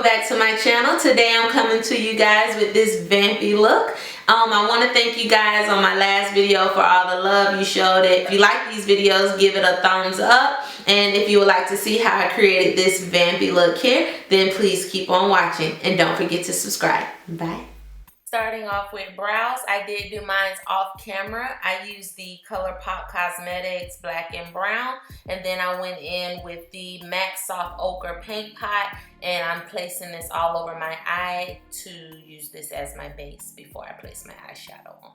welcome back to my channel. Today I'm coming to you guys with this vampy look. I want to thank you guys on my last video for all the love you showed it. If you like these videos, give it a thumbs up. And if you would like to see how I created this vampy look here, then please keep on watching and don't forget to subscribe. Bye. Starting off with brows, I did do mine off camera. I used the Colourpop Cosmetics Black and Brown, and then I went in with the MAC Soft Ochre Paint Pot, and I'm placing this all over my eye to use this as my base before I place my eyeshadow on.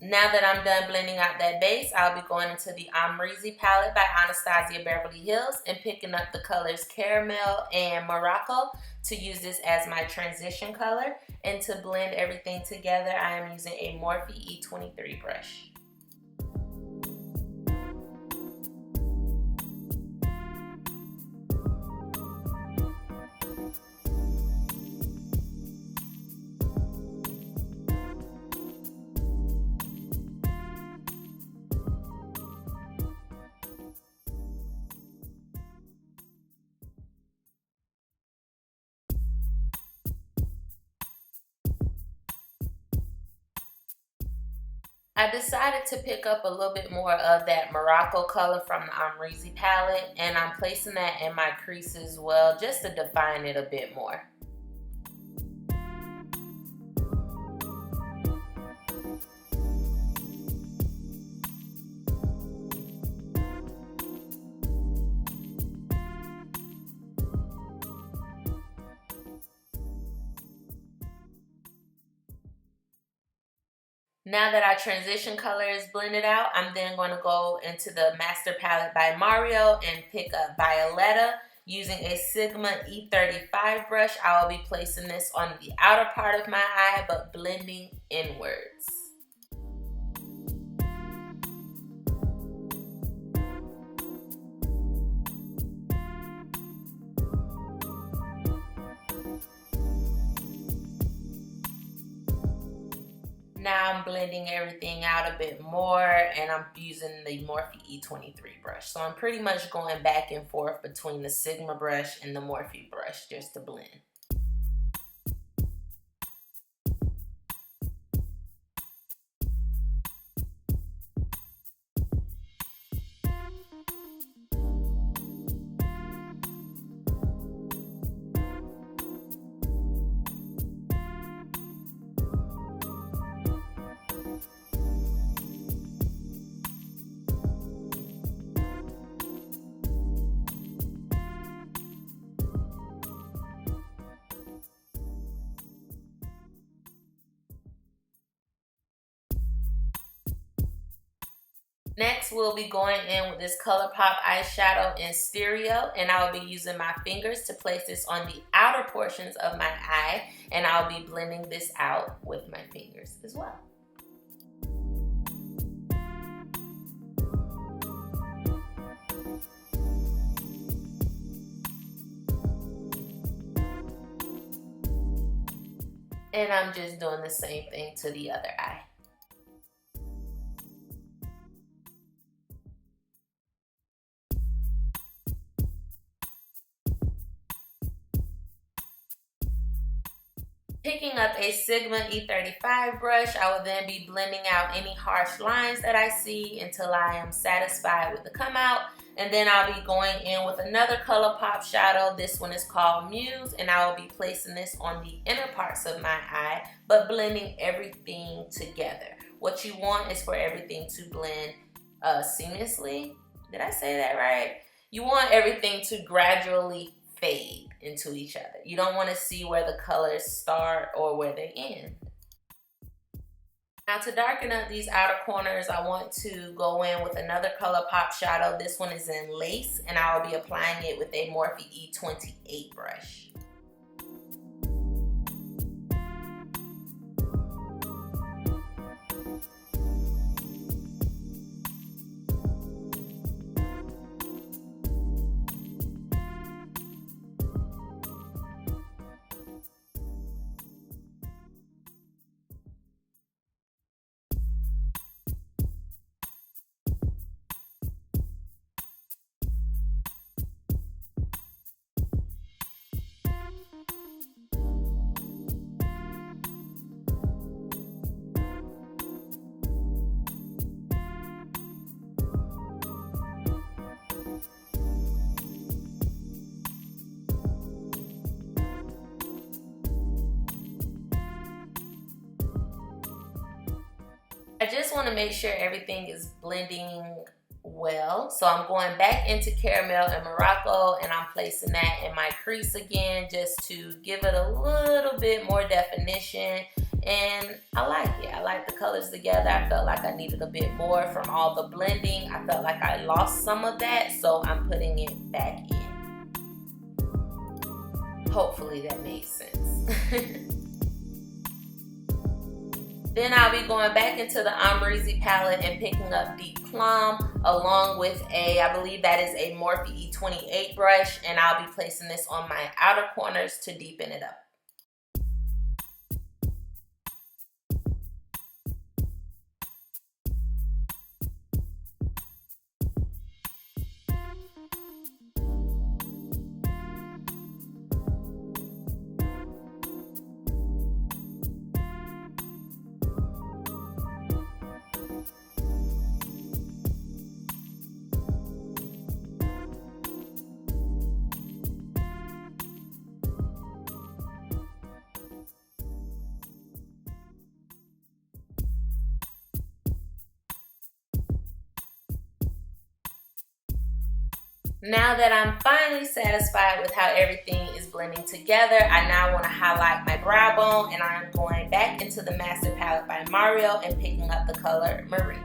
Now that I'm done blending out that base, I'll be going into the Amrezy palette by Anastasia Beverly Hills and picking up the colors Caramel and Morocco to use this as my transition color. And to blend everything together, I am using a Morphe E23 brush. I decided to pick up a little bit more of that Morocco color from the Amrezy palette, and I'm placing that in my crease as well just to define it a bit more. Now that our transition color is blended out, I'm then going to go into the Master palette by Mario and pick up Violetta. Using a Sigma E35 brush, I will be placing this on the outer part of my eye, but blending inwards. Now I'm blending everything out a bit more, and I'm using the Morphe E23 brush. So I'm pretty much going back and forth between the Sigma brush and the Morphe brush just to blend. Next, we'll be going in with this Colourpop eyeshadow in Stereo, and I'll be using my fingers to place this on the outer portions of my eye, and I'll be blending this out with my fingers as well. And I'm just doing the same thing to the other eye. Picking up a Sigma E35 brush, I will then be blending out any harsh lines that I see until I am satisfied with the come out. And then I'll be going in with another Colourpop shadow. This one is called Muse, and I will be placing this on the inner parts of my eye, but blending everything together. What you want is for everything to blend seamlessly. Did I say that right? You want everything to gradually fade into each other. You don't want to see where the colors start or where they end. Now to darken up these outer corners, I want to go in with another Colourpop shadow. This one is in Lace, and I will be applying it with a Morphe E28 brush. I just want to make sure everything is blending well. So I'm going back into Caramel and Morocco, and I'm placing that in my crease again just to give it a little bit more definition. And I like it. I like the colors together. I felt like I needed a bit more from all the blending. I felt like I lost some of that, so I'm putting it back in. Hopefully that made sense. Then I'll be going back into the Amrezy palette and picking up Deep Plum along with I believe that is a Morphe E28 brush, and I'll be placing this on my outer corners to deepen it up. Now that I'm finally satisfied with how everything is blending together, I now want to highlight my brow bone, and I'm going back into the Master palette by Mario and picking up the color Marina.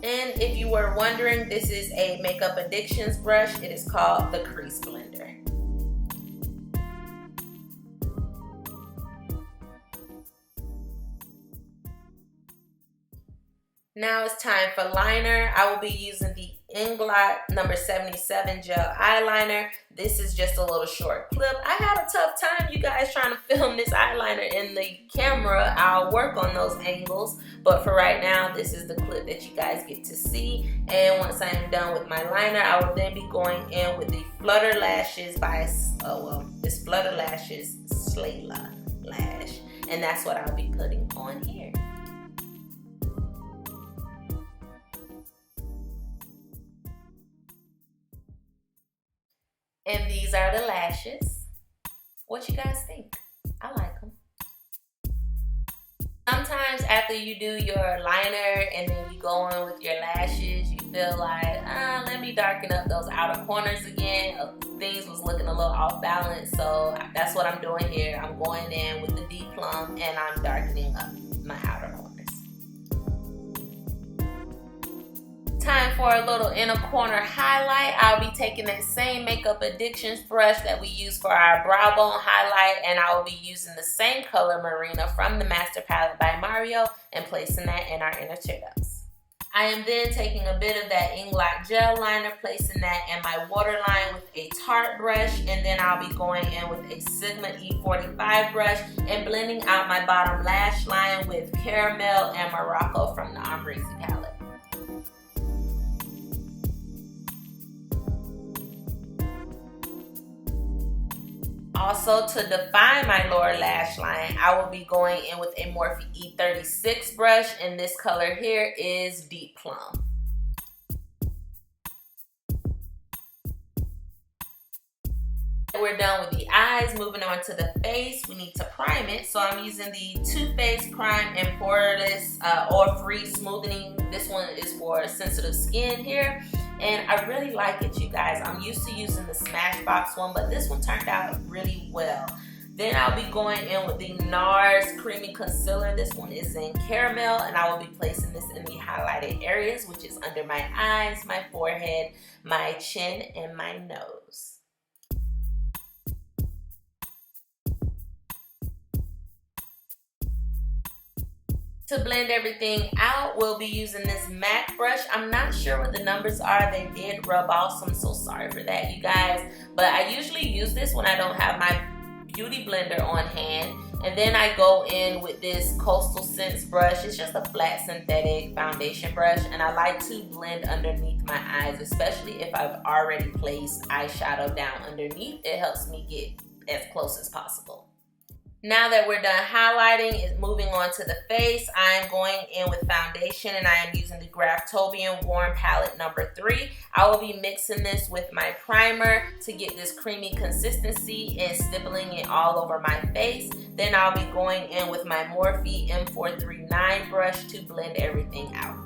And if you were wondering, this is a Makeup Addictions brush. It is called the Crease Blender. Now it's time for liner. I will be using the Inglot number 77 gel eyeliner. This is just a little short clip. I had a tough time, you guys, trying to film this eyeliner in the camera. I'll work on those angles, but for right now, this is the clip that you guys get to see. And once I'm done with my liner, I will then be going in with the Flutterlashes by, this Flutterlashes Slayla lash. And that's what I'll be putting on here. And these are the lashes. What you guys think? I like them. Sometimes after you do your liner and then you go in with your lashes, you feel like, let me darken up those outer corners again. Things was looking a little off balance, so that's what I'm doing here. I'm going in with the Deep Plum and I'm darkening up my outer corners. Time for a little inner corner highlight. I'll be taking that same Makeup Addictions brush that we use for our brow bone highlight, and I will be using the same color Marina from the Master palette by Mario and placing that in our inner tear ducts. I am then taking a bit of that Inglot gel liner, placing that in my waterline with a Tarte brush, and then I'll be going in with a Sigma E45 brush and blending out my bottom lash line with Caramel and Morocco from the Amrezy palette. Also, to define my lower lash line, I will be going in with a Morphe E36 brush, and this color here is Deep Plum. We're done with the eyes. Moving on to the face, we need to prime it. So I'm using the Too Faced Prime and Poreless Oil-Free Smoothing. This one is for sensitive skin here. And I really like it, you guys. I'm used to using the Smashbox one, but this one turned out really well. Then I'll be going in with the Nars Creamy Concealer. This one is in Caramel, and I will be placing this in the highlighted areas, which is under my eyes, my forehead, my chin, and my nose. To blend everything out, we'll be using this MAC brush. I'm not sure what the numbers are. They did rub off, so I'm so sorry for that, you guys. But I usually use this when I don't have my beauty blender on hand. And then I go in with this Coastal Scents brush. It's just a flat synthetic foundation brush. And I like to blend underneath my eyes, especially if I've already placed eyeshadow down underneath. It helps me get as close as possible. Now that we're done highlighting, it's moving on to the face. I am going in with foundation and I am using the Graftobian Warm Palette number 3. I will be mixing this with my primer to get this creamy consistency and stippling it all over my face. Then I'll be going in with my Morphe M439 brush to blend everything out.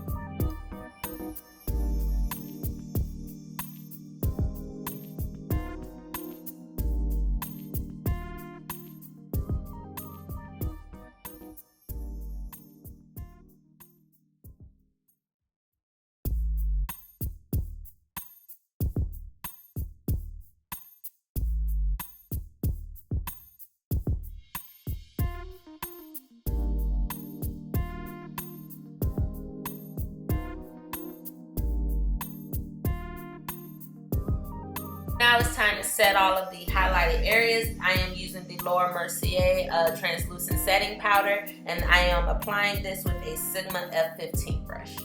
Now it's time to set all of the highlighted areas. I am using the Lower Mercier translucent setting powder, and I am applying this with a Sigma F15 brush.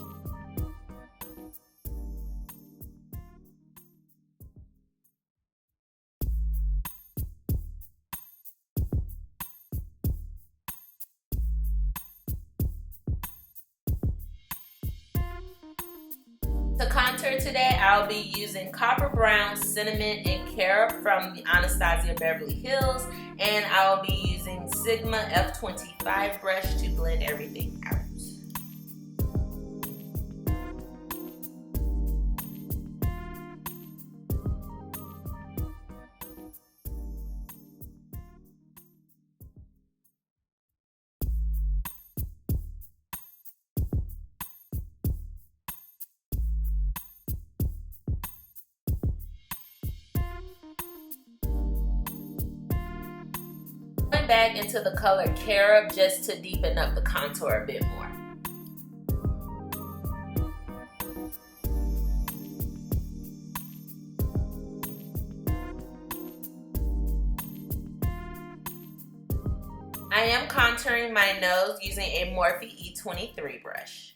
To contour today, I'll be using Copper Brown, Cinnamon, and Carob from the Anastasia Beverly Hills, and I'll be using Sigma F25 brush to blend everything out. Back into the color Carob just to deepen up the contour a bit more. I am contouring my nose using a Morphe E23 brush.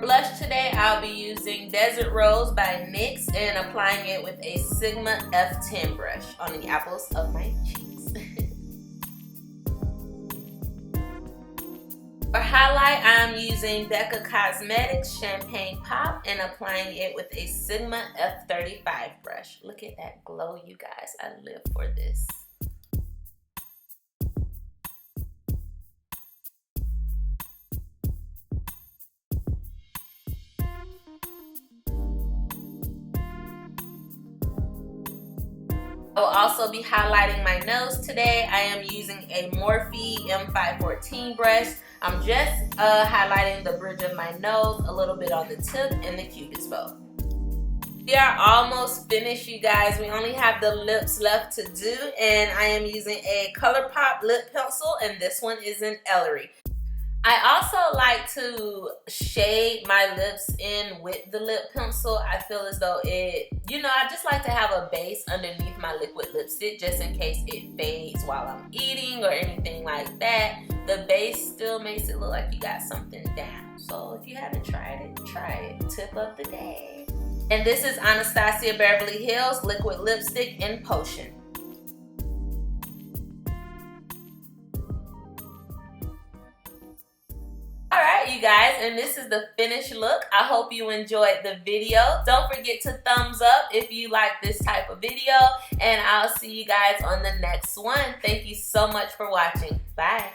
Blush today, I'll be using Desert Rose by NYX and applying it with a Sigma F10 brush on the apples of my cheeks. For highlight, I'm using Becca Cosmetics Champagne Pop and applying it with a Sigma F35 brush. Look at that glow, you guys. I live for this. I will also be highlighting my nose today. I am using a Morphe M514 brush. I'm just highlighting the bridge of my nose, a little bit on the tip, and the cupid's bow. We are almost finished, you guys. We only have the lips left to do, and I am using a Colourpop lip pencil, and this one is in Ellarie. I also like to shade my lips in with the lip pencil. I feel as though it, I just like to have a base underneath my liquid lipstick just in case it fades while I'm eating or anything like that. The base still makes it look like you got something down. So if you haven't tried it, try it. Tip of the day. And this is Anastasia Beverly Hills Liquid Lipstick in Potion. Alright, you guys, and this is the finished look. I hope you enjoyed the video. Don't forget to thumbs up if you like this type of video, and I'll see you guys on the next one. Thank you so much for watching. Bye.